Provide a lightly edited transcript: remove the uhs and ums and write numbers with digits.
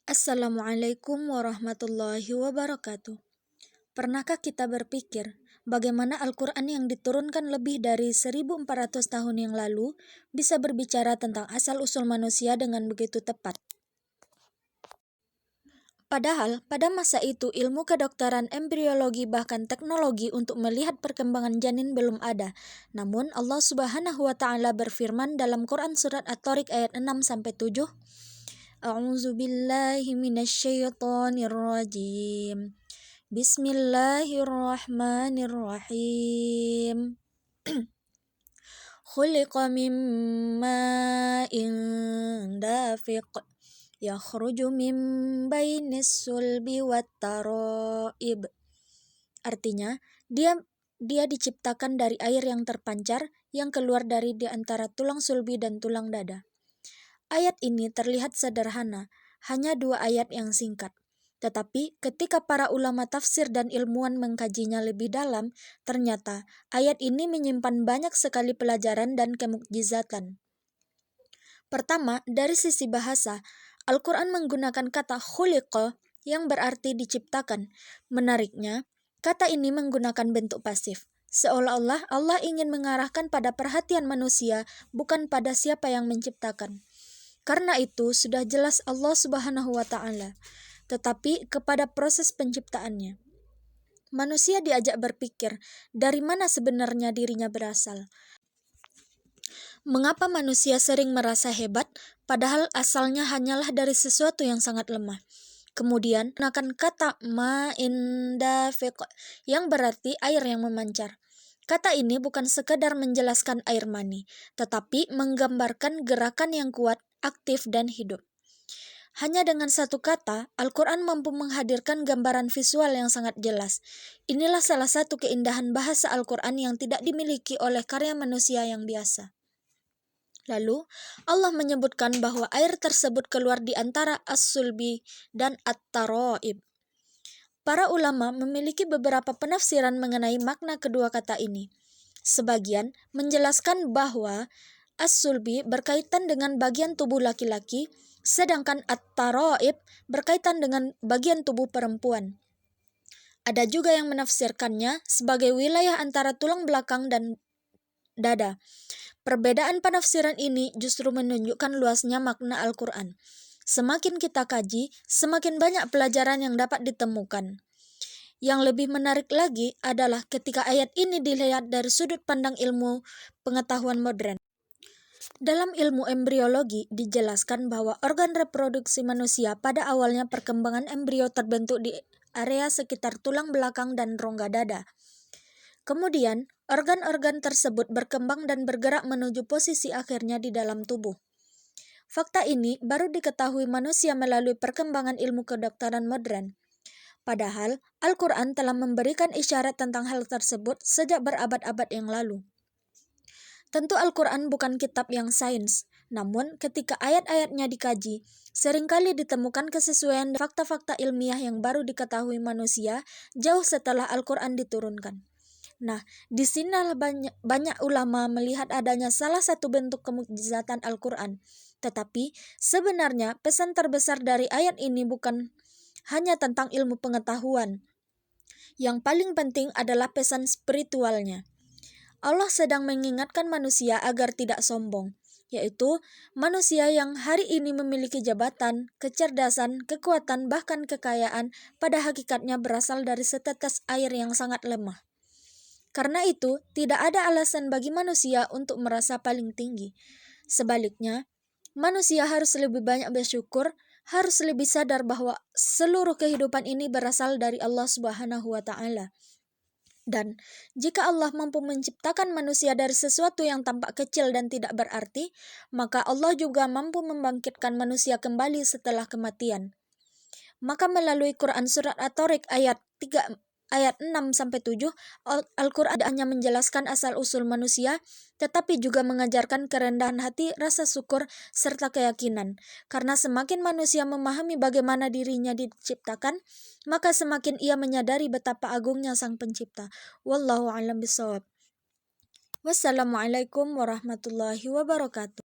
Assalamualaikum warahmatullahi wabarakatuh. Pernahkah kita berpikir bagaimana Al-Quran yang diturunkan lebih dari 1400 tahun yang lalu bisa berbicara tentang asal-usul manusia dengan begitu tepat? Padahal pada masa itu ilmu kedokteran, embriologi, bahkan teknologi untuk melihat perkembangan janin belum ada. Namun Allah Subhanahu wa taala berfirman dalam Quran surat At-Tariq ayat 6-7, A'udzu billahi minasyaitonir rajim. Bismillahirrahmanirrahim. Khuliqa min ma'in dafiq yakhruju min bainis sulbi wat taraib. Artinya, dia diciptakan dari air yang terpancar yang keluar dari di antara tulang sulbi dan tulang dada. Ayat ini terlihat sederhana, hanya 2 ayat yang singkat. Tetapi ketika para ulama tafsir dan ilmuwan mengkajinya lebih dalam, ternyata ayat ini menyimpan banyak sekali pelajaran dan kemukjizatan. Pertama, dari sisi bahasa, Al-Quran menggunakan kata khuliqa yang berarti diciptakan. Menariknya, kata ini menggunakan bentuk pasif. Seolah-olah Allah ingin mengarahkan pada perhatian manusia, bukan pada siapa yang menciptakan. Karena itu sudah jelas Allah Subhanahu wa taala, tetapi kepada proses penciptaannya. Manusia diajak berpikir, dari mana sebenarnya dirinya berasal? Mengapa manusia sering merasa hebat, padahal asalnya hanyalah dari sesuatu yang sangat lemah? Kemudian, gunakan kata ma'in dafiq yang berarti air yang memancar. Kata ini bukan sekedar menjelaskan air mani, tetapi menggambarkan gerakan yang kuat, aktif, dan hidup. Hanya dengan satu kata, Al-Quran mampu menghadirkan gambaran visual yang sangat jelas. Inilah salah satu keindahan bahasa Al-Quran yang tidak dimiliki oleh karya manusia yang biasa. Lalu, Allah menyebutkan bahwa air tersebut keluar di antara as-sulbi dan at-taraib. Para ulama memiliki beberapa penafsiran mengenai makna kedua kata ini. Sebagian menjelaskan bahwa as-sulbi berkaitan dengan bagian tubuh laki-laki, sedangkan at-taraib berkaitan dengan bagian tubuh perempuan. Ada juga yang menafsirkannya sebagai wilayah antara tulang belakang dan dada. Perbedaan penafsiran ini justru menunjukkan luasnya makna Al-Quran. Semakin kita kaji, semakin banyak pelajaran yang dapat ditemukan. Yang lebih menarik lagi adalah ketika ayat ini dilihat dari sudut pandang ilmu pengetahuan modern. Dalam ilmu embriologi dijelaskan bahwa organ reproduksi manusia pada awalnya perkembangan embrio terbentuk di area sekitar tulang belakang dan rongga dada. Kemudian, organ-organ tersebut berkembang dan bergerak menuju posisi akhirnya di dalam tubuh. Fakta ini baru diketahui manusia melalui perkembangan ilmu kedokteran modern. Padahal, Al-Quran telah memberikan isyarat tentang hal tersebut sejak berabad-abad yang lalu. Tentu Al-Quran bukan kitab yang sains, namun ketika ayat-ayatnya dikaji, seringkali ditemukan kesesuaian fakta-fakta ilmiah yang baru diketahui manusia jauh setelah Al-Quran diturunkan. Nah, disinilah banyak ulama melihat adanya salah satu bentuk kemukjizatan Al-Quran. Tetapi sebenarnya pesan terbesar dari ayat ini bukan hanya tentang ilmu pengetahuan. Yang paling penting adalah pesan spiritualnya. Allah sedang mengingatkan manusia agar tidak sombong, yaitu manusia yang hari ini memiliki jabatan, kecerdasan, kekuatan, bahkan kekayaan, pada hakikatnya berasal dari setetes air yang sangat lemah. Karena itu, tidak ada alasan bagi manusia untuk merasa paling tinggi. Sebaliknya, manusia harus lebih banyak bersyukur, harus lebih sadar bahwa seluruh kehidupan ini berasal dari Allah Subhanahu wa taala. Dan jika Allah mampu menciptakan manusia dari sesuatu yang tampak kecil dan tidak berarti, maka Allah juga mampu membangkitkan manusia kembali setelah kematian. Maka melalui Quran surat At-Tariq ayat 6-7, Al-Quran hanya menjelaskan asal-usul manusia, tetapi juga mengajarkan kerendahan hati, rasa syukur, serta keyakinan. Karena semakin manusia memahami bagaimana dirinya diciptakan, maka semakin ia menyadari betapa agungnya Sang Pencipta. Wallahu a'lam bishawab. Wassalamualaikum warahmatullahi wabarakatuh.